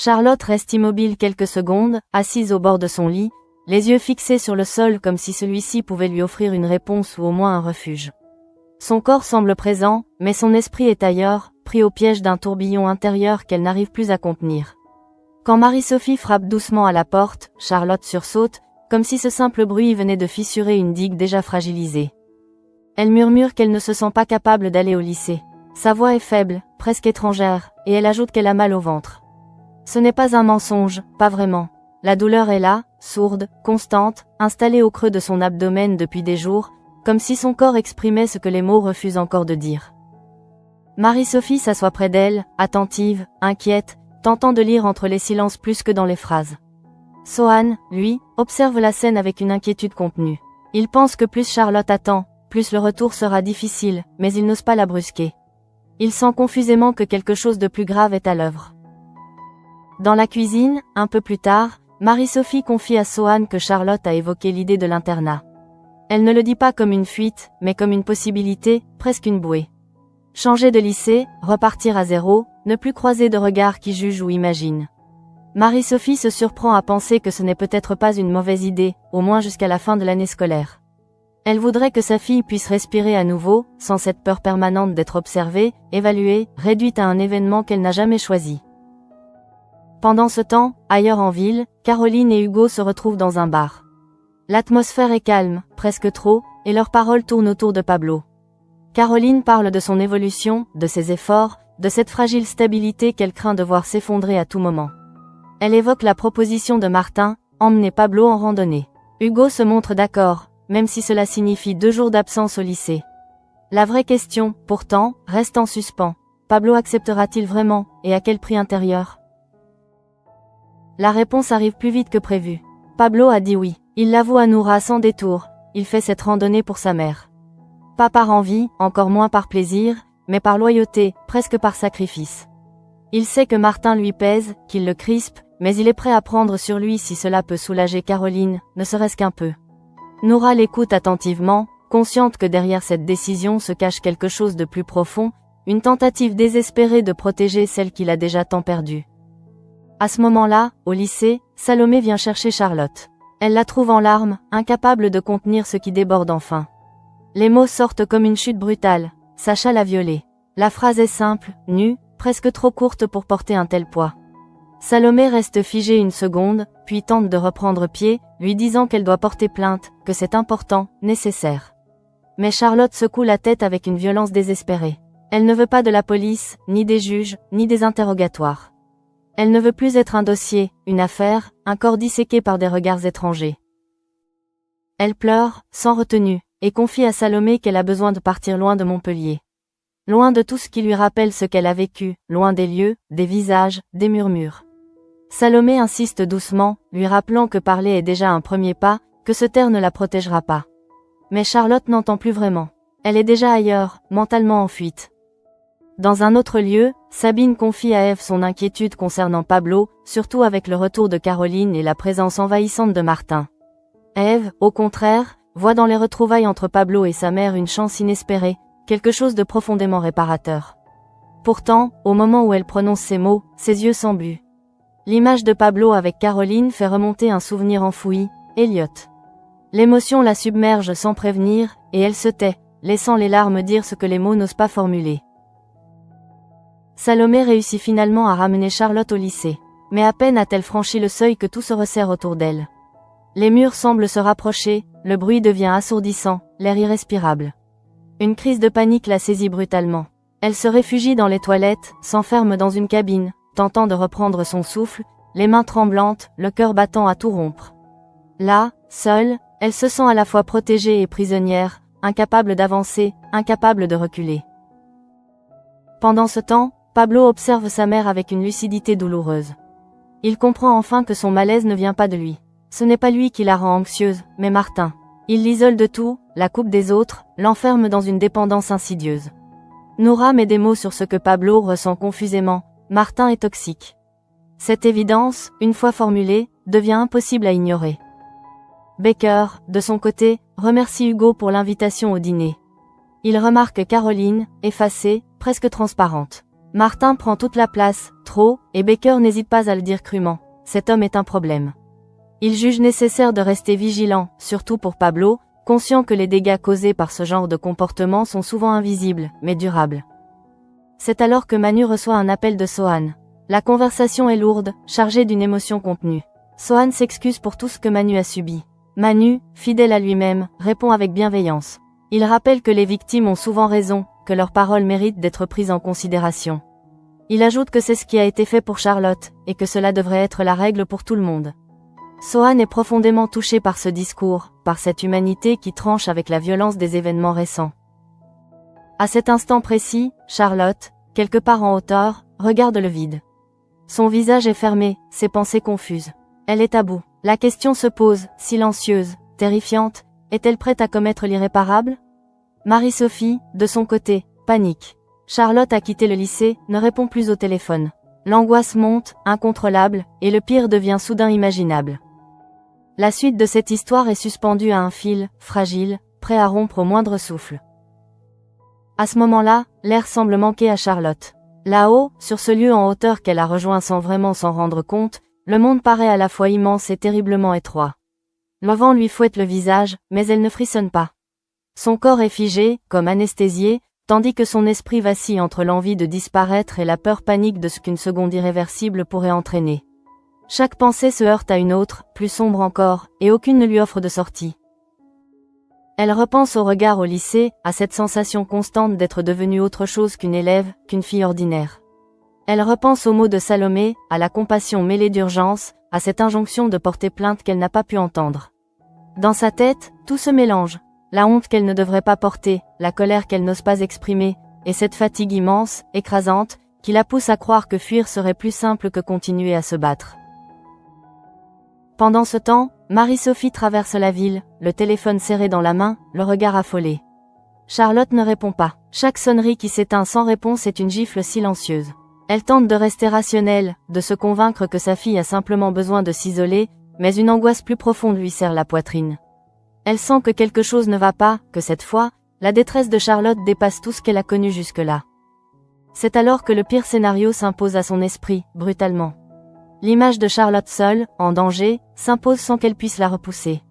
Charlotte reste immobile quelques secondes, assise au bord de son lit, les yeux fixés sur le sol comme si celui-ci pouvait lui offrir une réponse ou au moins un refuge. Son corps semble présent, mais son esprit est ailleurs, pris au piège d'un tourbillon intérieur qu'elle n'arrive plus à contenir. Quand Marie-Sophie frappe doucement à la porte, Charlotte sursaute, comme si ce simple bruit venait de fissurer une digue déjà fragilisée. Elle murmure qu'elle ne se sent pas capable d'aller au lycée. Sa voix est faible, presque étrangère, et elle ajoute qu'elle a mal au ventre. Ce n'est pas un mensonge, pas vraiment. La douleur est là, sourde, constante, installée au creux de son abdomen depuis des jours, comme si son corps exprimait ce que les mots refusent encore de dire. Marie-Sophie s'assoit près d'elle, attentive, inquiète, tentant de lire entre les silences plus que dans les phrases. Sohan, lui, observe la scène avec une inquiétude contenue. Il pense que plus Charlotte attend, plus le retour sera difficile, mais il n'ose pas la brusquer. Il sent confusément que quelque chose de plus grave est à l'œuvre. Dans la cuisine, un peu plus tard, Marie-Sophie confie à Sohan que Charlotte a évoqué l'idée de l'internat. Elle ne le dit pas comme une fuite, mais comme une possibilité, presque une bouée. Changer de lycée, repartir à zéro, ne plus croiser de regards qui jugent ou imaginent. Marie-Sophie se surprend à penser que ce n'est peut-être pas une mauvaise idée, au moins jusqu'à la fin de l'année scolaire. Elle voudrait que sa fille puisse respirer à nouveau, sans cette peur permanente d'être observée, évaluée, réduite à un événement qu'elle n'a jamais choisi. Pendant ce temps, ailleurs en ville, Caroline et Hugo se retrouvent dans un bar. L'atmosphère est calme, presque trop, et leurs paroles tournent autour de Pablo. Caroline parle de son évolution, de ses efforts, de cette fragile stabilité qu'elle craint de voir s'effondrer à tout moment. Elle évoque la proposition de Martin, emmener Pablo en randonnée. Hugo se montre d'accord, même si cela signifie 2 jours d'absence au lycée. La vraie question, pourtant, reste en suspens. Pablo acceptera-t-il vraiment, et à quel prix intérieur? La réponse arrive plus vite que prévu. Pablo a dit oui. Il l'avoue à Noura sans détour, il fait cette randonnée pour sa mère. Pas par envie, encore moins par plaisir, mais par loyauté, presque par sacrifice. Il sait que Martin lui pèse, qu'il le crispe, mais il est prêt à prendre sur lui si cela peut soulager Caroline, ne serait-ce qu'un peu. Noura l'écoute attentivement, consciente que derrière cette décision se cache quelque chose de plus profond, une tentative désespérée de protéger celle qu'il a déjà tant perdue. À ce moment-là, au lycée, Salomé vient chercher Charlotte. Elle la trouve en larmes, incapable de contenir ce qui déborde enfin. Les mots sortent comme une chute brutale, Sacha l'a violée. La phrase est simple, nue, presque trop courte pour porter un tel poids. Salomé reste figée une seconde, puis tente de reprendre pied, lui disant qu'elle doit porter plainte, que c'est important, nécessaire. Mais Charlotte secoue la tête avec une violence désespérée. Elle ne veut pas de la police, ni des juges, ni des interrogatoires. Elle ne veut plus être un dossier, une affaire, un corps disséqué par des regards étrangers. Elle pleure, sans retenue, et confie à Salomé qu'elle a besoin de partir loin de Montpellier. Loin de tout ce qui lui rappelle ce qu'elle a vécu, loin des lieux, des visages, des murmures. Salomé insiste doucement, lui rappelant que parler est déjà un premier pas, que se taire ne la protégera pas. Mais Charlotte n'entend plus vraiment. Elle est déjà ailleurs, mentalement en fuite. Dans un autre lieu, Sabine confie à Ève son inquiétude concernant Pablo, surtout avec le retour de Caroline et la présence envahissante de Martin. Ève, au contraire, voit dans les retrouvailles entre Pablo et sa mère une chance inespérée, quelque chose de profondément réparateur. Pourtant, au moment où elle prononce ces mots, ses yeux s'embuent. L'image de Pablo avec Caroline fait remonter un souvenir enfoui, Elliot. L'émotion la submerge sans prévenir, et elle se tait, laissant les larmes dire ce que les mots n'osent pas formuler. Salomé réussit finalement à ramener Charlotte au lycée. Mais à peine a-t-elle franchi le seuil que tout se resserre autour d'elle. Les murs semblent se rapprocher, le bruit devient assourdissant, l'air irrespirable. Une crise de panique la saisit brutalement. Elle se réfugie dans les toilettes, s'enferme dans une cabine, tentant de reprendre son souffle, les mains tremblantes, le cœur battant à tout rompre. Là, seule, elle se sent à la fois protégée et prisonnière, incapable d'avancer, incapable de reculer. Pendant ce temps, Pablo observe sa mère avec une lucidité douloureuse. Il comprend enfin que son malaise ne vient pas de lui. Ce n'est pas lui qui la rend anxieuse, mais Martin. Il l'isole de tout, la coupe des autres, l'enferme dans une dépendance insidieuse. Noura met des mots sur ce que Pablo ressent confusément. Martin est toxique. Cette évidence, une fois formulée, devient impossible à ignorer. Baker, de son côté, remercie Hugo pour l'invitation au dîner. Il remarque Caroline, effacée, presque transparente. Martin prend toute la place, trop, et Baker n'hésite pas à le dire crûment. Cet homme est un problème. Il juge nécessaire de rester vigilant, surtout pour Pablo, conscient que les dégâts causés par ce genre de comportement sont souvent invisibles, mais durables. C'est alors que Manu reçoit un appel de Sohan. La conversation est lourde, chargée d'une émotion contenue. Sohan s'excuse pour tout ce que Manu a subi. Manu, fidèle à lui-même, répond avec bienveillance. Il rappelle que les victimes ont souvent raison, que leurs paroles méritent d'être prises en considération. Il ajoute que c'est ce qui a été fait pour Charlotte, et que cela devrait être la règle pour tout le monde. Sohan est profondément touché par ce discours, par cette humanité qui tranche avec la violence des événements récents. À cet instant précis, Charlotte, quelque part en hauteur, regarde le vide. Son visage est fermé, ses pensées confuses. Elle est à bout. La question se pose, silencieuse, terrifiante, est-elle prête à commettre l'irréparable? Marie-Sophie, de son côté, panique. Charlotte a quitté le lycée, ne répond plus au téléphone. L'angoisse monte, incontrôlable, et le pire devient soudain imaginable. La suite de cette histoire est suspendue à un fil, fragile, prêt à rompre au moindre souffle. À ce moment-là, l'air semble manquer à Charlotte. Là-haut, sur ce lieu en hauteur qu'elle a rejoint sans vraiment s'en rendre compte, le monde paraît à la fois immense et terriblement étroit. Le vent lui fouette le visage, mais elle ne frissonne pas. Son corps est figé, comme anesthésié, tandis que son esprit vacille entre l'envie de disparaître et la peur panique de ce qu'une seconde irréversible pourrait entraîner. Chaque pensée se heurte à une autre, plus sombre encore, et aucune ne lui offre de sortie. Elle repense au regard au lycée, à cette sensation constante d'être devenue autre chose qu'une élève, qu'une fille ordinaire. Elle repense aux mots de Salomé, à la compassion mêlée d'urgence, à cette injonction de porter plainte qu'elle n'a pas pu entendre. Dans sa tête, tout se mélange. La honte qu'elle ne devrait pas porter, la colère qu'elle n'ose pas exprimer, et cette fatigue immense, écrasante, qui la pousse à croire que fuir serait plus simple que continuer à se battre. Pendant ce temps, Marie-Sophie traverse la ville, le téléphone serré dans la main, le regard affolé. Charlotte ne répond pas. Chaque sonnerie qui s'éteint sans réponse est une gifle silencieuse. Elle tente de rester rationnelle, de se convaincre que sa fille a simplement besoin de s'isoler, mais une angoisse plus profonde lui serre la poitrine. Elle sent que quelque chose ne va pas, que cette fois, la détresse de Charlotte dépasse tout ce qu'elle a connu jusque-là. C'est alors que le pire scénario s'impose à son esprit, brutalement. L'image de Charlotte seule, en danger, s'impose sans qu'elle puisse la repousser.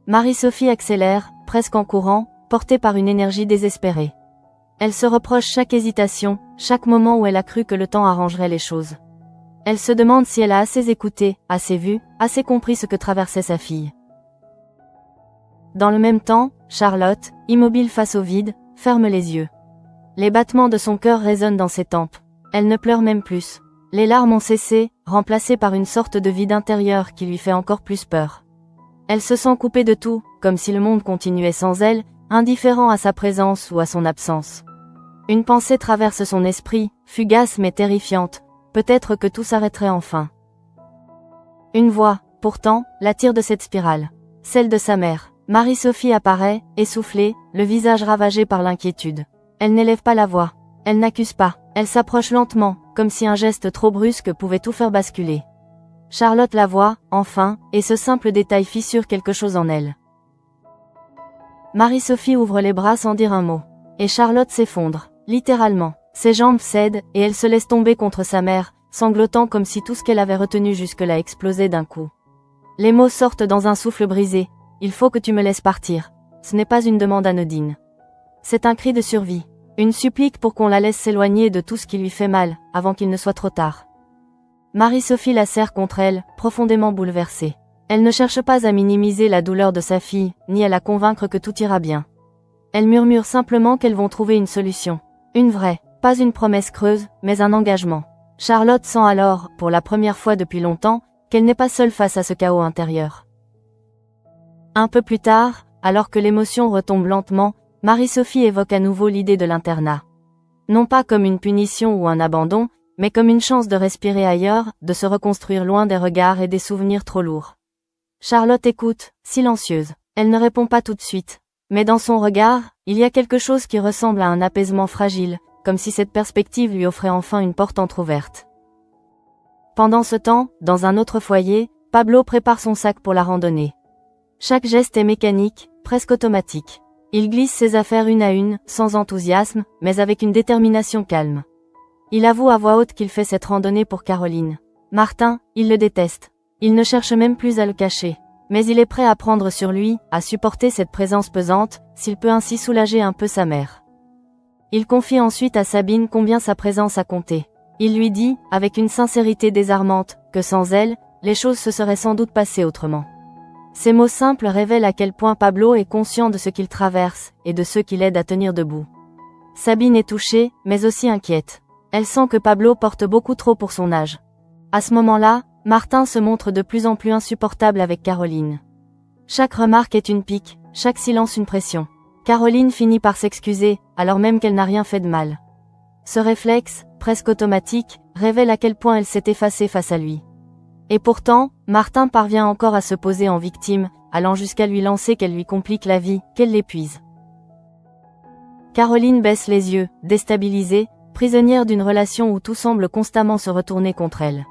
Marie-Sophie accélère, presque en courant, portée par une énergie désespérée. Elle se reproche chaque hésitation, chaque moment où elle a cru que le temps arrangerait les choses. Elle se demande si elle a assez écouté, assez vu, assez compris ce que traversait sa fille. Dans le même temps, Charlotte, immobile face au vide, ferme les yeux. Les battements de son cœur résonnent dans ses tempes. Elle ne pleure même plus. Les larmes ont cessé, remplacées par une sorte de vide intérieur qui lui fait encore plus peur. Elle se sent coupée de tout, comme si le monde continuait sans elle, indifférent à sa présence ou à son absence. Une pensée traverse son esprit, fugace mais terrifiante, peut-être que tout s'arrêterait enfin. Une voix, pourtant, la tire de cette spirale. Celle de sa mère. Marie-Sophie apparaît, essoufflée, le visage ravagé par l'inquiétude. Elle n'élève pas la voix. Elle n'accuse pas. Elle s'approche lentement, comme si un geste trop brusque pouvait tout faire basculer. Charlotte la voit, enfin, et ce simple détail fissure quelque chose en elle. Marie-Sophie ouvre les bras sans dire un mot. Et Charlotte s'effondre, littéralement. Ses jambes cèdent, et elle se laisse tomber contre sa mère, sanglotant comme si tout ce qu'elle avait retenu jusque-là explosait d'un coup. Les mots sortent dans un souffle brisé. « Il faut que tu me laisses partir. » Ce n'est pas une demande anodine. C'est un cri de survie. Une supplique pour qu'on la laisse s'éloigner de tout ce qui lui fait mal, avant qu'il ne soit trop tard. Marie-Sophie la serre contre elle, profondément bouleversée. Elle ne cherche pas à minimiser la douleur de sa fille, ni à la convaincre que tout ira bien. Elle murmure simplement qu'elles vont trouver une solution. Une vraie, pas une promesse creuse, mais un engagement. Charlotte sent alors, pour la première fois depuis longtemps, qu'elle n'est pas seule face à ce chaos intérieur. Un peu plus tard, alors que l'émotion retombe lentement, Marie-Sophie évoque à nouveau l'idée de l'internat. Non pas comme une punition ou un abandon, mais comme une chance de respirer ailleurs, de se reconstruire loin des regards et des souvenirs trop lourds. Charlotte écoute, silencieuse. Elle ne répond pas tout de suite. Mais dans son regard, il y a quelque chose qui ressemble à un apaisement fragile, comme si cette perspective lui offrait enfin une porte entr'ouverte. Pendant ce temps, dans un autre foyer, Pablo prépare son sac pour la randonnée. Chaque geste est mécanique, presque automatique. Il glisse ses affaires une à une, sans enthousiasme, mais avec une détermination calme. Il avoue à voix haute qu'il fait cette randonnée pour Caroline. Martin, il le déteste. Il ne cherche même plus à le cacher. Mais il est prêt à prendre sur lui, à supporter cette présence pesante, s'il peut ainsi soulager un peu sa mère. Il confie ensuite à Sabine combien sa présence a compté. Il lui dit, avec une sincérité désarmante, que sans elle, les choses se seraient sans doute passées autrement. Ces mots simples révèlent à quel point Pablo est conscient de ce qu'il traverse, et de ceux qui l'aident à tenir debout. Sabine est touchée, mais aussi inquiète. Elle sent que Pablo porte beaucoup trop pour son âge. À ce moment-là, Martin se montre de plus en plus insupportable avec Caroline. Chaque remarque est une pique, chaque silence une pression. Caroline finit par s'excuser, alors même qu'elle n'a rien fait de mal. Ce réflexe, presque automatique, révèle à quel point elle s'est effacée face à lui. Et pourtant, Martin parvient encore à se poser en victime, allant jusqu'à lui lancer qu'elle lui complique la vie, qu'elle l'épuise. Caroline baisse les yeux, déstabilisée, prisonnière d'une relation où tout semble constamment se retourner contre elle.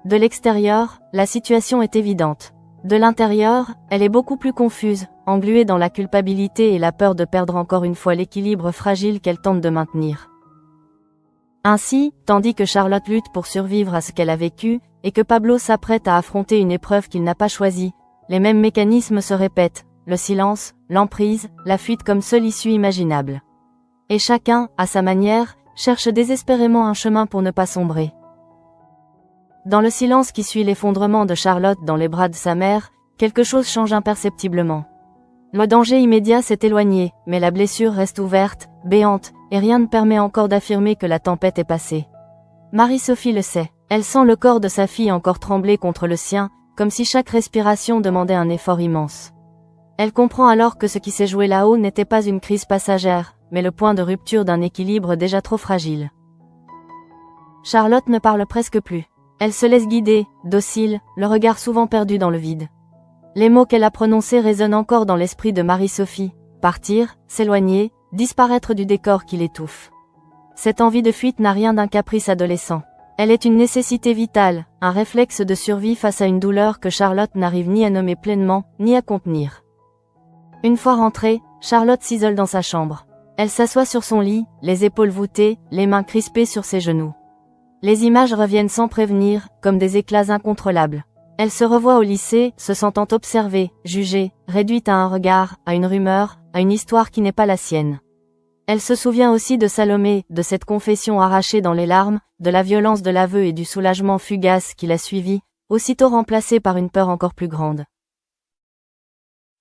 De l'extérieur, la situation est évidente. De l'intérieur, elle est beaucoup plus confuse, engluée dans la culpabilité et la peur de perdre encore une fois l'équilibre fragile qu'elle tente de maintenir. Ainsi, tandis que Charlotte lutte pour survivre à ce qu'elle a vécu, et que Pablo s'apprête à affronter une épreuve qu'il n'a pas choisie, les mêmes mécanismes se répètent, le silence, l'emprise, la fuite comme seule issue imaginable. Et chacun, à sa manière, cherche désespérément un chemin pour ne pas sombrer. Dans le silence qui suit l'effondrement de Charlotte dans les bras de sa mère, quelque chose change imperceptiblement. Le danger immédiat s'est éloigné, mais la blessure reste ouverte, béante, et rien ne permet encore d'affirmer que la tempête est passée. Marie-Sophie le sait. Elle sent le corps de sa fille encore trembler contre le sien, comme si chaque respiration demandait un effort immense. Elle comprend alors que ce qui s'est joué là-haut n'était pas une crise passagère, mais le point de rupture d'un équilibre déjà trop fragile. Charlotte ne parle presque plus. Elle se laisse guider, docile, le regard souvent perdu dans le vide. Les mots qu'elle a prononcés résonnent encore dans l'esprit de Marie-Sophie. Partir, s'éloigner, disparaître du décor qui l'étouffe. Cette envie de fuite n'a rien d'un caprice adolescent. Elle est une nécessité vitale, un réflexe de survie face à une douleur que Charlotte n'arrive ni à nommer pleinement, ni à contenir. Une fois rentrée, Charlotte s'isole dans sa chambre. Elle s'assoit sur son lit, les épaules voûtées, les mains crispées sur ses genoux. Les images reviennent sans prévenir, comme des éclats incontrôlables. Elle se revoit au lycée, se sentant observée, jugée, réduite à un regard, à une rumeur, à une histoire qui n'est pas la sienne. Elle se souvient aussi de Salomé, de cette confession arrachée dans les larmes, de la violence de l'aveu et du soulagement fugace qui l'a suivi, aussitôt remplacé par une peur encore plus grande.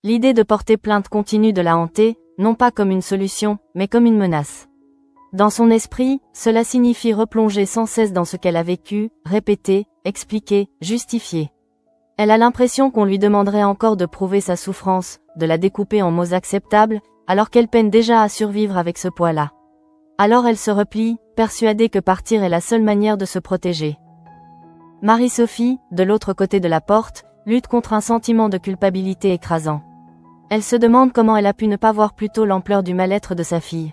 L'idée de porter plainte continue de la hanter, non pas comme une solution, mais comme une menace. Dans son esprit, cela signifie replonger sans cesse dans ce qu'elle a vécu, répéter, expliquer, justifier. Elle a l'impression qu'on lui demanderait encore de prouver sa souffrance, de la découper en mots acceptables, alors qu'elle peine déjà à survivre avec ce poids-là. Alors elle se replie, persuadée que partir est la seule manière de se protéger. Marie-Sophie, de l'autre côté de la porte, lutte contre un sentiment de culpabilité écrasant. Elle se demande comment elle a pu ne pas voir plus tôt l'ampleur du mal-être de sa fille.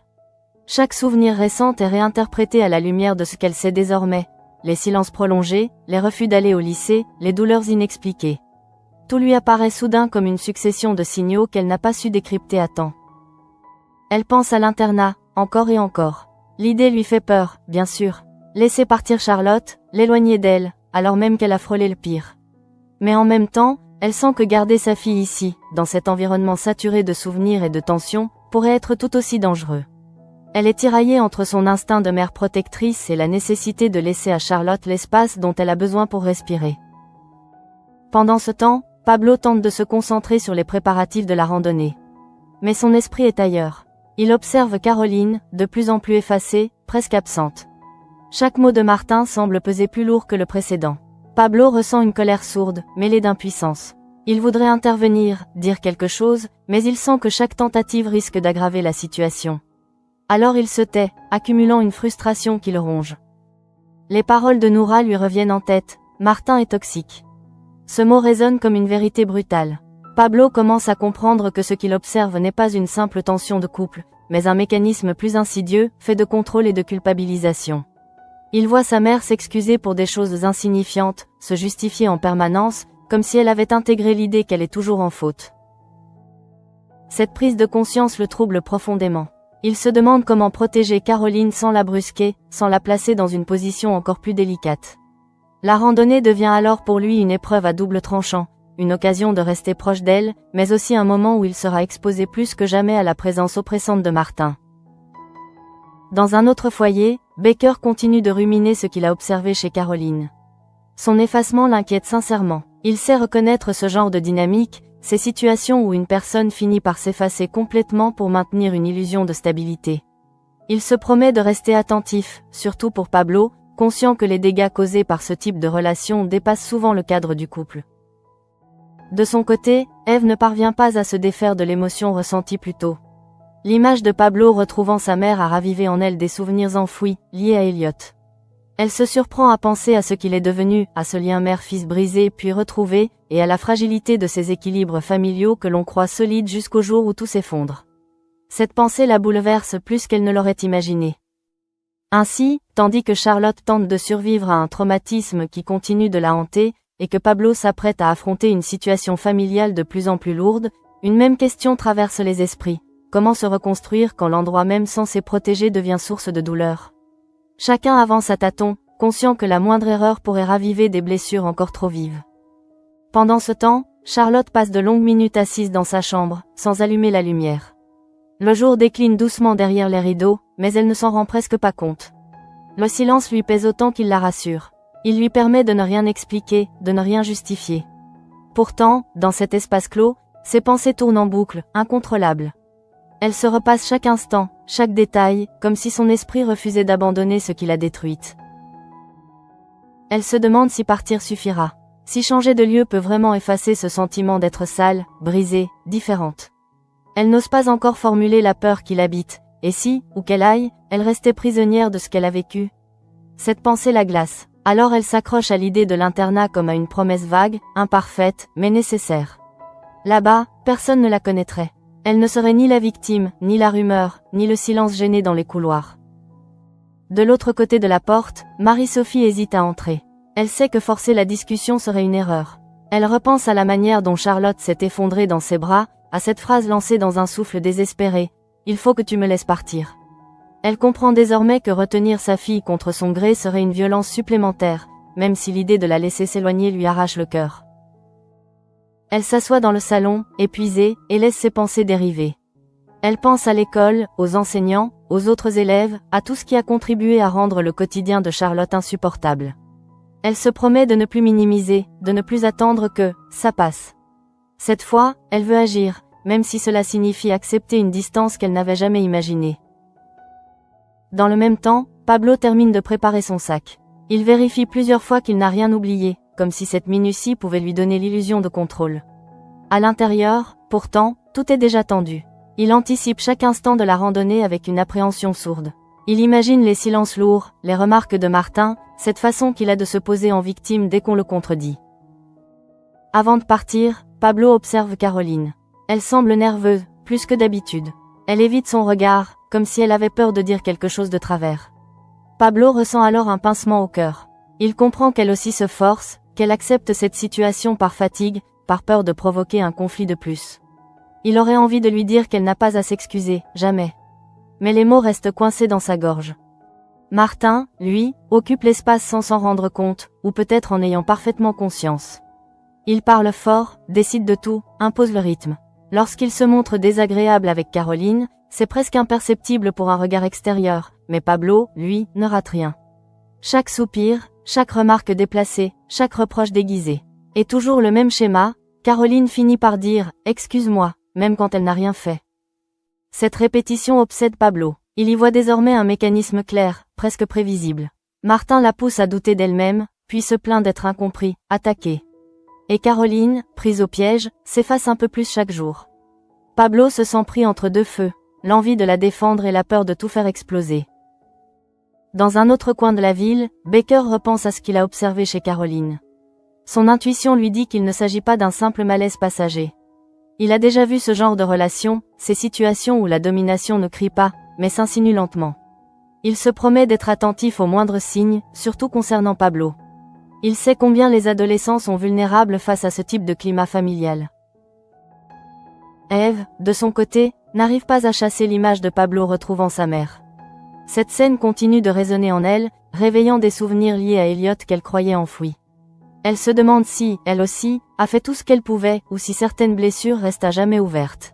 Chaque souvenir récent est réinterprété à la lumière de ce qu'elle sait désormais, les silences prolongés, les refus d'aller au lycée, les douleurs inexpliquées. Tout lui apparaît soudain comme une succession de signaux qu'elle n'a pas su décrypter à temps. Elle pense à l'internat, encore et encore. L'idée lui fait peur, bien sûr. Laisser partir Charlotte, l'éloigner d'elle, alors même qu'elle a frôlé le pire. Mais en même temps, elle sent que garder sa fille ici, dans cet environnement saturé de souvenirs et de tensions, pourrait être tout aussi dangereux. Elle est tiraillée entre son instinct de mère protectrice et la nécessité de laisser à Charlotte l'espace dont elle a besoin pour respirer. Pendant ce temps, Pablo tente de se concentrer sur les préparatifs de la randonnée. Mais son esprit est ailleurs. Il observe Caroline, de plus en plus effacée, presque absente. Chaque mot de Martin semble peser plus lourd que le précédent. Pablo ressent une colère sourde, mêlée d'impuissance. Il voudrait intervenir, dire quelque chose, mais il sent que chaque tentative risque d'aggraver la situation. Alors il se tait, accumulant une frustration qui le ronge. Les paroles de Noura lui reviennent en tête, Martin est toxique. Ce mot résonne comme une vérité brutale. Pablo commence à comprendre que ce qu'il observe n'est pas une simple tension de couple, mais un mécanisme plus insidieux, fait de contrôle et de culpabilisation. Il voit sa mère s'excuser pour des choses insignifiantes, se justifier en permanence, comme si elle avait intégré l'idée qu'elle est toujours en faute. Cette prise de conscience le trouble profondément. Il se demande comment protéger Caroline sans la brusquer, sans la placer dans une position encore plus délicate. La randonnée devient alors pour lui une épreuve à double tranchant, une occasion de rester proche d'elle, mais aussi un moment où il sera exposé plus que jamais à la présence oppressante de Martin. Dans un autre foyer, Baker continue de ruminer ce qu'il a observé chez Caroline. Son effacement l'inquiète sincèrement. Il sait reconnaître ce genre de dynamique, ces situations où une personne finit par s'effacer complètement pour maintenir une illusion de stabilité. Il se promet de rester attentif, surtout pour Pablo, conscient que les dégâts causés par ce type de relation dépassent souvent le cadre du couple. De son côté, Eve ne parvient pas à se défaire de l'émotion ressentie plus tôt. L'image de Pablo retrouvant sa mère a ravivé en elle des souvenirs enfouis, liés à Elliot. Elle se surprend à penser à ce qu'il est devenu, à ce lien mère-fils brisé puis retrouvé, et à la fragilité de ces équilibres familiaux que l'on croit solides jusqu'au jour où tout s'effondre. Cette pensée la bouleverse plus qu'elle ne l'aurait imaginé. Ainsi, tandis que Charlotte tente de survivre à un traumatisme qui continue de la hanter, et que Pablo s'apprête à affronter une situation familiale de plus en plus lourde, une même question traverse les esprits. Comment se reconstruire quand l'endroit même censé protéger devient source de douleur? Chacun avance à tâtons, conscient que la moindre erreur pourrait raviver des blessures encore trop vives. Pendant ce temps, Charlotte passe de longues minutes assise dans sa chambre, sans allumer la lumière. Le jour décline doucement derrière les rideaux, mais elle ne s'en rend presque pas compte. Le silence lui pèse autant qu'il la rassure. Il lui permet de ne rien expliquer, de ne rien justifier. Pourtant, dans cet espace clos, ses pensées tournent en boucle, incontrôlables. Elle se repasse chaque instant, chaque détail, comme si son esprit refusait d'abandonner ce qui l'a détruite. Elle se demande si partir suffira. Si changer de lieu peut vraiment effacer ce sentiment d'être sale, brisée, différente. Elle n'ose pas encore formuler la peur qui l'habite, et si, où qu'elle aille, elle restait prisonnière de ce qu'elle a vécu. Cette pensée la glace. Alors elle s'accroche à l'idée de l'internat comme à une promesse vague, imparfaite, mais nécessaire. Là-bas, personne ne la connaîtrait. Elle ne serait ni la victime, ni la rumeur, ni le silence gêné dans les couloirs. De l'autre côté de la porte, Marie-Sophie hésite à entrer. Elle sait que forcer la discussion serait une erreur. Elle repense à la manière dont Charlotte s'est effondrée dans ses bras, à cette phrase lancée dans un souffle désespéré. « Il faut que tu me laisses partir ». Elle comprend désormais que retenir sa fille contre son gré serait une violence supplémentaire, même si l'idée de la laisser s'éloigner lui arrache le cœur. Elle s'assoit dans le salon, épuisée, et laisse ses pensées dériver. Elle pense à l'école, aux enseignants, aux autres élèves, à tout ce qui a contribué à rendre le quotidien de Charlotte insupportable. Elle se promet de ne plus minimiser, de ne plus attendre que « ça passe ». Cette fois, elle veut agir, même si cela signifie accepter une distance qu'elle n'avait jamais imaginée. Dans le même temps, Pablo termine de préparer son sac. Il vérifie plusieurs fois qu'il n'a rien oublié, comme si cette minutie pouvait lui donner l'illusion de contrôle. À l'intérieur, pourtant, tout est déjà tendu. Il anticipe chaque instant de la randonnée avec une appréhension sourde. Il imagine les silences lourds, les remarques de Martin, cette façon qu'il a de se poser en victime dès qu'on le contredit. Avant de partir, Pablo observe Caroline. Elle semble nerveuse, plus que d'habitude. Elle évite son regard, comme si elle avait peur de dire quelque chose de travers. Pablo ressent alors un pincement au cœur. Il comprend qu'elle aussi se force, qu'elle accepte cette situation par fatigue, par peur de provoquer un conflit de plus. Il aurait envie de lui dire qu'elle n'a pas à s'excuser, jamais. Mais les mots restent coincés dans sa gorge. Martin, lui, occupe l'espace sans s'en rendre compte, ou peut-être en ayant parfaitement conscience. Il parle fort, décide de tout, impose le rythme. Lorsqu'il se montre désagréable avec Caroline, c'est presque imperceptible pour un regard extérieur, mais Pablo, lui, ne rate rien. Chaque soupir, chaque remarque déplacée, chaque reproche déguisé. Et toujours le même schéma, Caroline finit par dire « excuse-moi », même quand elle n'a rien fait. Cette répétition obsède Pablo. Il y voit désormais un mécanisme clair, presque prévisible. Martin la pousse à douter d'elle-même, puis se plaint d'être incompris, attaqué. Et Caroline, prise au piège, s'efface un peu plus chaque jour. Pablo se sent pris entre deux feux, l'envie de la défendre et la peur de tout faire exploser. Dans un autre coin de la ville, Baker repense à ce qu'il a observé chez Caroline. Son intuition lui dit qu'il ne s'agit pas d'un simple malaise passager. Il a déjà vu ce genre de relation, ces situations où la domination ne crie pas, mais s'insinue lentement. Il se promet d'être attentif aux moindres signes, surtout concernant Pablo. Il sait combien les adolescents sont vulnérables face à ce type de climat familial. Eve, de son côté, n'arrive pas à chasser l'image de Pablo retrouvant sa mère. Cette scène continue de résonner en elle, réveillant des souvenirs liés à Elliot qu'elle croyait enfouis. Elle se demande si, elle aussi, a fait tout ce qu'elle pouvait, ou si certaines blessures restent à jamais ouvertes.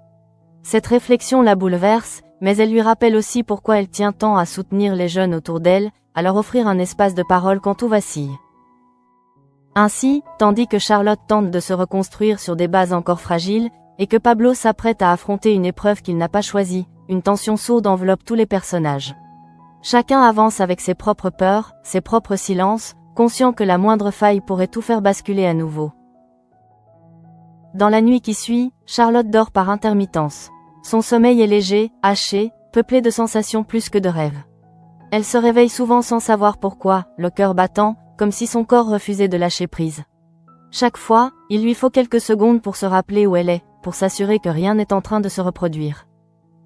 Cette réflexion la bouleverse, mais elle lui rappelle aussi pourquoi elle tient tant à soutenir les jeunes autour d'elle, à leur offrir un espace de parole quand tout vacille. Ainsi, tandis que Charlotte tente de se reconstruire sur des bases encore fragiles, et que Pablo s'apprête à affronter une épreuve qu'il n'a pas choisie, une tension sourde enveloppe tous les personnages. Chacun avance avec ses propres peurs, ses propres silences, conscient que la moindre faille pourrait tout faire basculer à nouveau. Dans la nuit qui suit, Charlotte dort par intermittence. Son sommeil est léger, haché, peuplé de sensations plus que de rêves. Elle se réveille souvent sans savoir pourquoi, le cœur battant, comme si son corps refusait de lâcher prise. Chaque fois, il lui faut quelques secondes pour se rappeler où elle est, pour s'assurer que rien n'est en train de se reproduire.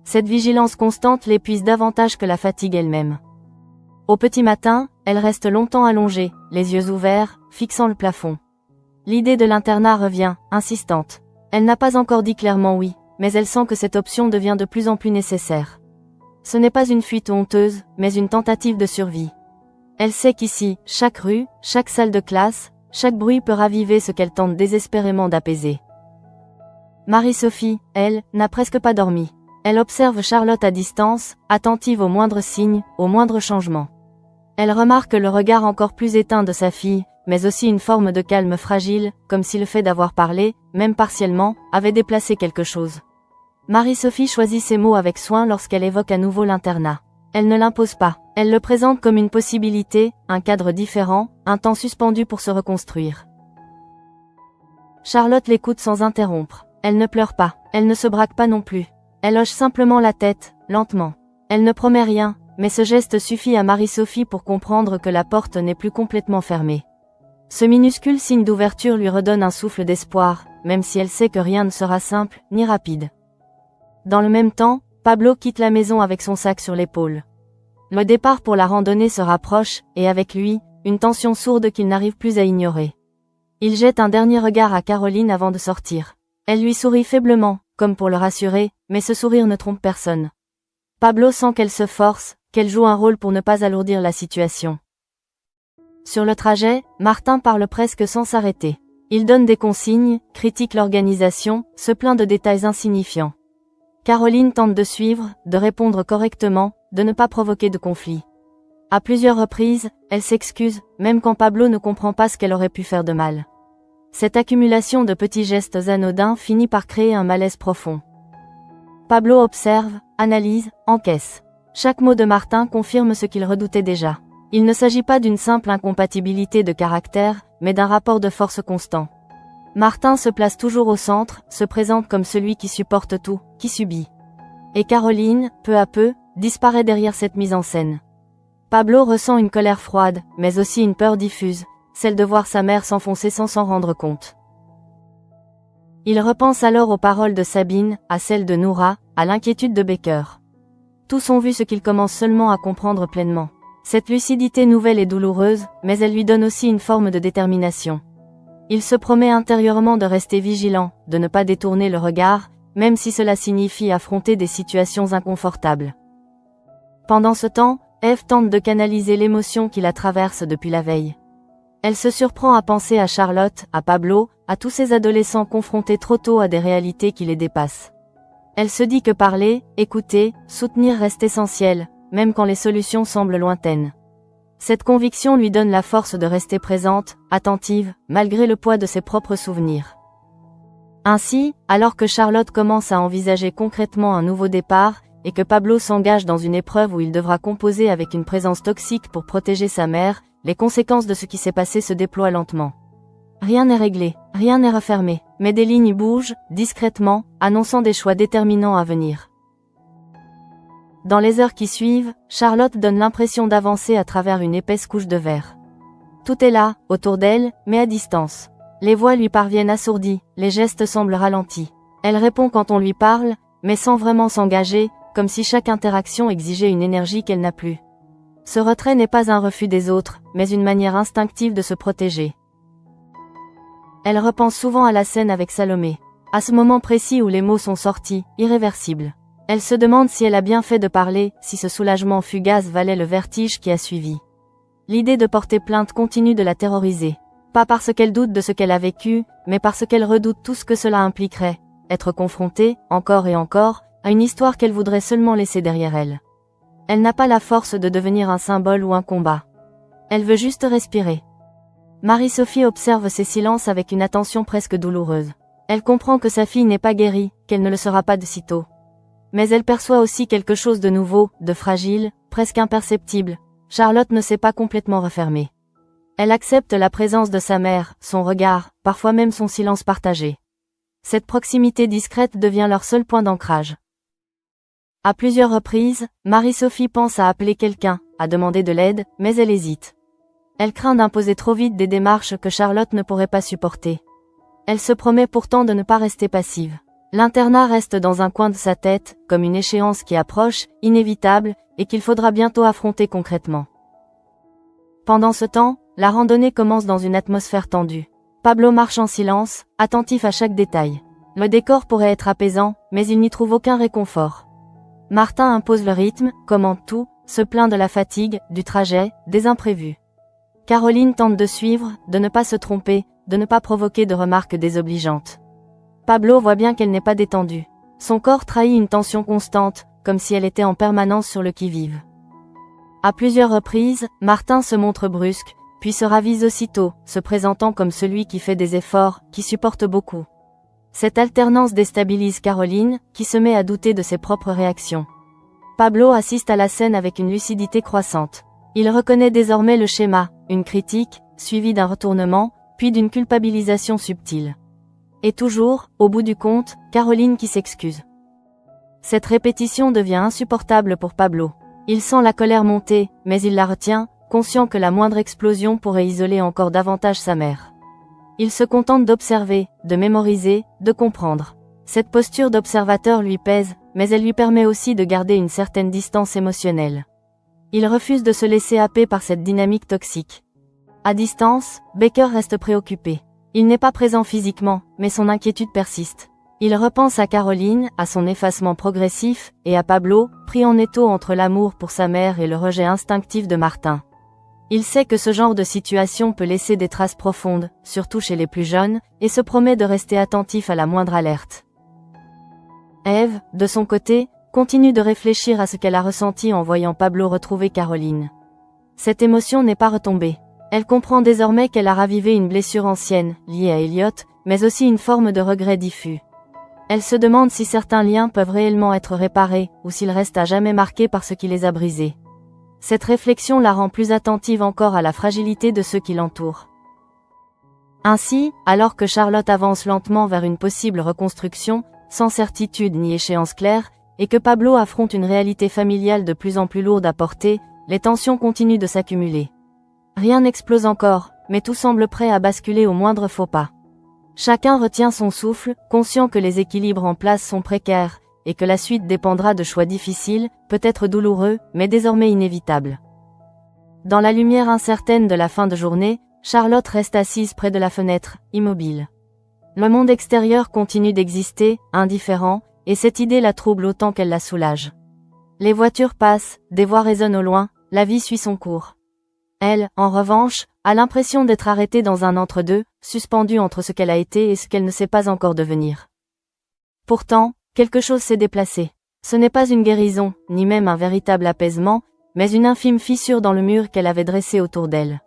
Cette vigilance constante l'épuise davantage que la fatigue elle-même. Au petit matin, elle reste longtemps allongée, les yeux ouverts, fixant le plafond. L'idée de l'internat revient, insistante. Elle n'a pas encore dit clairement oui, mais elle sent que cette option devient de plus en plus nécessaire. Ce n'est pas une fuite honteuse, mais une tentative de survie. Elle sait qu'ici, chaque rue, chaque salle de classe, chaque bruit peut raviver ce qu'elle tente désespérément d'apaiser. Marie-Sophie, elle, n'a presque pas dormi. Elle observe Charlotte à distance, attentive aux moindres signes, aux moindres changements. Elle remarque le regard encore plus éteint de sa fille, mais aussi une forme de calme fragile, comme si le fait d'avoir parlé, même partiellement, avait déplacé quelque chose. Marie-Sophie choisit ses mots avec soin lorsqu'elle évoque à nouveau l'internat. Elle ne l'impose pas, elle le présente comme une possibilité, un cadre différent, un temps suspendu pour se reconstruire. Charlotte l'écoute sans interrompre. Elle ne pleure pas, elle ne se braque pas non plus. Elle hoche simplement la tête, lentement. Elle ne promet rien, mais ce geste suffit à Marie-Sophie pour comprendre que la porte n'est plus complètement fermée. Ce minuscule signe d'ouverture lui redonne un souffle d'espoir, même si elle sait que rien ne sera simple, ni rapide. Dans le même temps, Pablo quitte la maison avec son sac sur l'épaule. Le départ pour la randonnée se rapproche, et avec lui, une tension sourde qu'il n'arrive plus à ignorer. Il jette un dernier regard à Caroline avant de sortir. Elle lui sourit faiblement, comme pour le rassurer, mais ce sourire ne trompe personne. Pablo sent qu'elle se force, qu'elle joue un rôle pour ne pas alourdir la situation. Sur le trajet, Martin parle presque sans s'arrêter. Il donne des consignes, critique l'organisation, se plaint de détails insignifiants. Caroline tente de suivre, de répondre correctement, de ne pas provoquer de conflit. À plusieurs reprises, elle s'excuse, même quand Pablo ne comprend pas ce qu'elle aurait pu faire de mal. Cette accumulation de petits gestes anodins finit par créer un malaise profond. Pablo observe, analyse, encaisse. Chaque mot de Martin confirme ce qu'il redoutait déjà. Il ne s'agit pas d'une simple incompatibilité de caractère, mais d'un rapport de force constant. Martin se place toujours au centre, se présente comme celui qui supporte tout, qui subit. Et Caroline, peu à peu, disparaît derrière cette mise en scène. Pablo ressent une colère froide, mais aussi une peur diffuse, celle de voir sa mère s'enfoncer sans s'en rendre compte. Il repense alors aux paroles de Sabine, à celles de Noura, à l'inquiétude de Baker. Tous ont vu ce qu'il commence seulement à comprendre pleinement. Cette lucidité nouvelle est douloureuse, mais elle lui donne aussi une forme de détermination. Il se promet intérieurement de rester vigilant, de ne pas détourner le regard, même si cela signifie affronter des situations inconfortables. Pendant ce temps, Eve tente de canaliser l'émotion qui la traverse depuis la veille. Elle se surprend à penser à Charlotte, à Pablo, à tous ces adolescents confrontés trop tôt à des réalités qui les dépassent. Elle se dit que parler, écouter, soutenir reste essentiel, même quand les solutions semblent lointaines. Cette conviction lui donne la force de rester présente, attentive, malgré le poids de ses propres souvenirs. Ainsi, alors que Charlotte commence à envisager concrètement un nouveau départ, et que Pablo s'engage dans une épreuve où il devra composer avec une présence toxique pour protéger sa mère, les conséquences de ce qui s'est passé se déploient lentement. Rien n'est réglé, rien n'est refermé, mais des lignes bougent, discrètement, annonçant des choix déterminants à venir. Dans les heures qui suivent, Charlotte donne l'impression d'avancer à travers une épaisse couche de verre. Tout est là, autour d'elle, mais à distance. Les voix lui parviennent assourdies, les gestes semblent ralentis. Elle répond quand on lui parle, mais sans vraiment s'engager, comme si chaque interaction exigeait une énergie qu'elle n'a plus. Ce retrait n'est pas un refus des autres, mais une manière instinctive de se protéger. Elle repense souvent à la scène avec Salomé. À ce moment précis où les mots sont sortis, irréversibles. Elle se demande si elle a bien fait de parler, si ce soulagement fugace valait le vertige qui a suivi. L'idée de porter plainte continue de la terroriser. Pas parce qu'elle doute de ce qu'elle a vécu, mais parce qu'elle redoute tout ce que cela impliquerait. Être confrontée, encore et encore, à une histoire qu'elle voudrait seulement laisser derrière elle. Elle n'a pas la force de devenir un symbole ou un combat. Elle veut juste respirer. Marie-Sophie observe ces silences avec une attention presque douloureuse. Elle comprend que sa fille n'est pas guérie, qu'elle ne le sera pas de sitôt. Mais elle perçoit aussi quelque chose de nouveau, de fragile, presque imperceptible. Charlotte ne s'est pas complètement refermée. Elle accepte la présence de sa mère, son regard, parfois même son silence partagé. Cette proximité discrète devient leur seul point d'ancrage. À plusieurs reprises, Marie-Sophie pense à appeler quelqu'un, à demander de l'aide, mais elle hésite. Elle craint d'imposer trop vite des démarches que Charlotte ne pourrait pas supporter. Elle se promet pourtant de ne pas rester passive. L'internat reste dans un coin de sa tête, comme une échéance qui approche, inévitable, et qu'il faudra bientôt affronter concrètement. Pendant ce temps, la randonnée commence dans une atmosphère tendue. Pablo marche en silence, attentif à chaque détail. Le décor pourrait être apaisant, mais il n'y trouve aucun réconfort. Martin impose le rythme, commande tout, se plaint de la fatigue, du trajet, des imprévus. Caroline tente de suivre, de ne pas se tromper, de ne pas provoquer de remarques désobligeantes. Pablo voit bien qu'elle n'est pas détendue. Son corps trahit une tension constante, comme si elle était en permanence sur le qui-vive. À plusieurs reprises, Martin se montre brusque, puis se ravise aussitôt, se présentant comme celui qui fait des efforts, qui supporte beaucoup. Cette alternance déstabilise Caroline, qui se met à douter de ses propres réactions. Pablo assiste à la scène avec une lucidité croissante. Il reconnaît désormais le schéma, une critique, suivie d'un retournement, puis d'une culpabilisation subtile. Et toujours, au bout du compte, Caroline qui s'excuse. Cette répétition devient insupportable pour Pablo. Il sent la colère monter, mais il la retient, conscient que la moindre explosion pourrait isoler encore davantage sa mère. Il se contente d'observer, de mémoriser, de comprendre. Cette posture d'observateur lui pèse, mais elle lui permet aussi de garder une certaine distance émotionnelle. Il refuse de se laisser happer par cette dynamique toxique. À distance, Baker reste préoccupé. Il n'est pas présent physiquement, mais son inquiétude persiste. Il repense à Caroline, à son effacement progressif, et à Pablo, pris en étau entre l'amour pour sa mère et le rejet instinctif de Martin. Il sait que ce genre de situation peut laisser des traces profondes, surtout chez les plus jeunes, et se promet de rester attentif à la moindre alerte. Ève, de son côté, continue de réfléchir à ce qu'elle a ressenti en voyant Pablo retrouver Caroline. Cette émotion n'est pas retombée. Elle comprend désormais qu'elle a ravivé une blessure ancienne, liée à Elliot, mais aussi une forme de regret diffus. Elle se demande si certains liens peuvent réellement être réparés, ou s'ils restent à jamais marqués par ce qui les a brisés. Cette réflexion la rend plus attentive encore à la fragilité de ceux qui l'entourent. Ainsi, alors que Charlotte avance lentement vers une possible reconstruction, sans certitude ni échéance claire, et que Pablo affronte une réalité familiale de plus en plus lourde à porter, les tensions continuent de s'accumuler. Rien n'explose encore, mais tout semble prêt à basculer au moindre faux pas. Chacun retient son souffle, conscient que les équilibres en place sont précaires, et que la suite dépendra de choix difficiles, peut-être douloureux, mais désormais inévitables. Dans la lumière incertaine de la fin de journée, Charlotte reste assise près de la fenêtre, immobile. Le monde extérieur continue d'exister, indifférent, et cette idée la trouble autant qu'elle la soulage. Les voitures passent, des voix résonnent au loin, la vie suit son cours. Elle, en revanche, a l'impression d'être arrêtée dans un entre-deux, suspendue entre ce qu'elle a été et ce qu'elle ne sait pas encore devenir. Pourtant, quelque chose s'est déplacé. Ce n'est pas une guérison, ni même un véritable apaisement, mais une infime fissure dans le mur qu'elle avait dressé autour d'elle.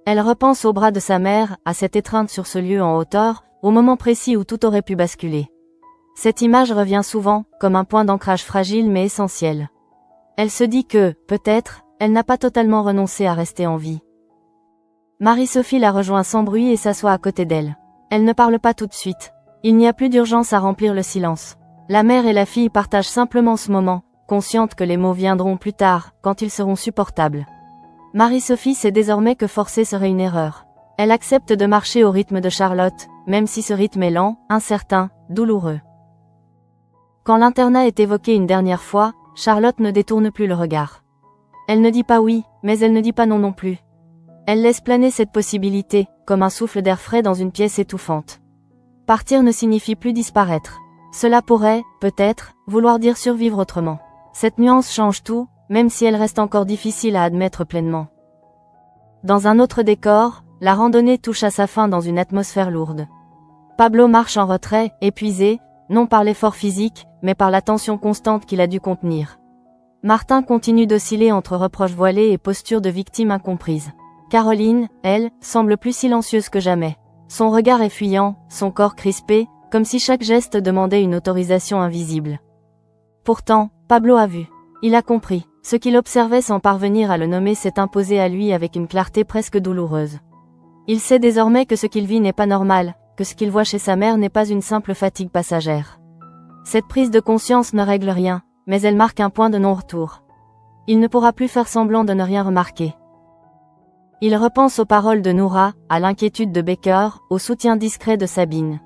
Elle repense au bras de sa mère, à cette étreinte sur ce lieu en hauteur, au moment précis où tout aurait pu basculer. Cette image revient souvent, comme un point d'ancrage fragile mais essentiel. Elle se dit que, peut-être, elle n'a pas totalement renoncé à rester en vie. Marie-Sophie la rejoint sans bruit et s'assoit à côté d'elle. Elle ne parle pas tout de suite. Il n'y a plus d'urgence à remplir le silence. La mère et la fille partagent simplement ce moment, conscientes que les mots viendront plus tard, quand ils seront supportables. Marie-Sophie sait désormais que forcer serait une erreur. Elle accepte de marcher au rythme de Charlotte, même si ce rythme est lent, incertain, douloureux. Quand l'internat est évoqué une dernière fois, Charlotte ne détourne plus le regard. Elle ne dit pas oui, mais elle ne dit pas non non plus. Elle laisse planer cette possibilité, comme un souffle d'air frais dans une pièce étouffante. Partir ne signifie plus disparaître. Cela pourrait, peut-être, vouloir dire survivre autrement. Cette nuance change tout, même si elle reste encore difficile à admettre pleinement. Dans un autre décor, la randonnée touche à sa fin dans une atmosphère lourde. Pablo marche en retrait, épuisé, non par l'effort physique, mais par la tension constante qu'il a dû contenir. Martin continue d'osciller entre reproches voilés et postures de victime incomprise. Caroline, elle, semble plus silencieuse que jamais. Son regard est fuyant, son corps crispé, comme si chaque geste demandait une autorisation invisible. Pourtant, Pablo a vu. Il a compris. Ce qu'il observait sans parvenir à le nommer s'est imposé à lui avec une clarté presque douloureuse. Il sait désormais que ce qu'il vit n'est pas normal, que ce qu'il voit chez sa mère n'est pas une simple fatigue passagère. Cette prise de conscience ne règle rien, mais elle marque un point de non-retour. Il ne pourra plus faire semblant de ne rien remarquer. Il repense aux paroles de Noura, à l'inquiétude de Baker, au soutien discret de Sabine.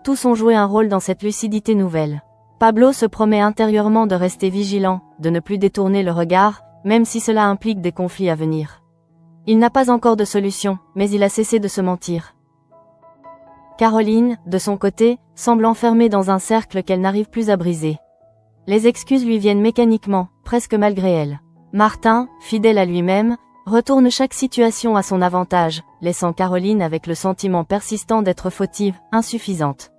Tous ont joué un rôle dans cette lucidité nouvelle. Pablo se promet intérieurement de rester vigilant, de ne plus détourner le regard, même si cela implique des conflits à venir. Il n'a pas encore de solution, mais il a cessé de se mentir. Caroline, de son côté, semble enfermée dans un cercle qu'elle n'arrive plus à briser. Les excuses lui viennent mécaniquement, presque malgré elle. Martin, fidèle à lui-même, retourne chaque situation à son avantage, laissant Caroline avec le sentiment persistant d'être fautive, insuffisante.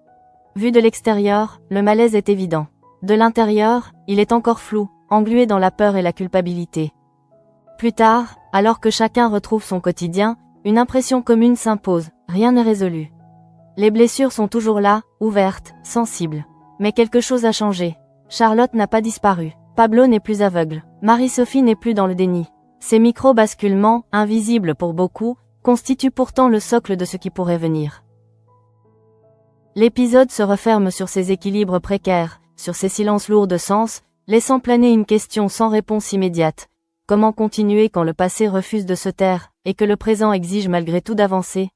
Vu de l'extérieur, le malaise est évident. De l'intérieur, il est encore flou, englué dans la peur et la culpabilité. Plus tard, alors que chacun retrouve son quotidien, une impression commune s'impose, rien n'est résolu. Les blessures sont toujours là, ouvertes, sensibles. Mais quelque chose a changé. Charlotte n'a pas disparu. Pablo n'est plus aveugle. Marie-Sophie n'est plus dans le déni. Ces micro-basculements, invisibles pour beaucoup, constituent pourtant le socle de ce qui pourrait venir. L'épisode se referme sur ces équilibres précaires, sur ces silences lourds de sens, laissant planer une question sans réponse immédiate. Comment continuer quand le passé refuse de se taire, et que le présent exige malgré tout d'avancer ?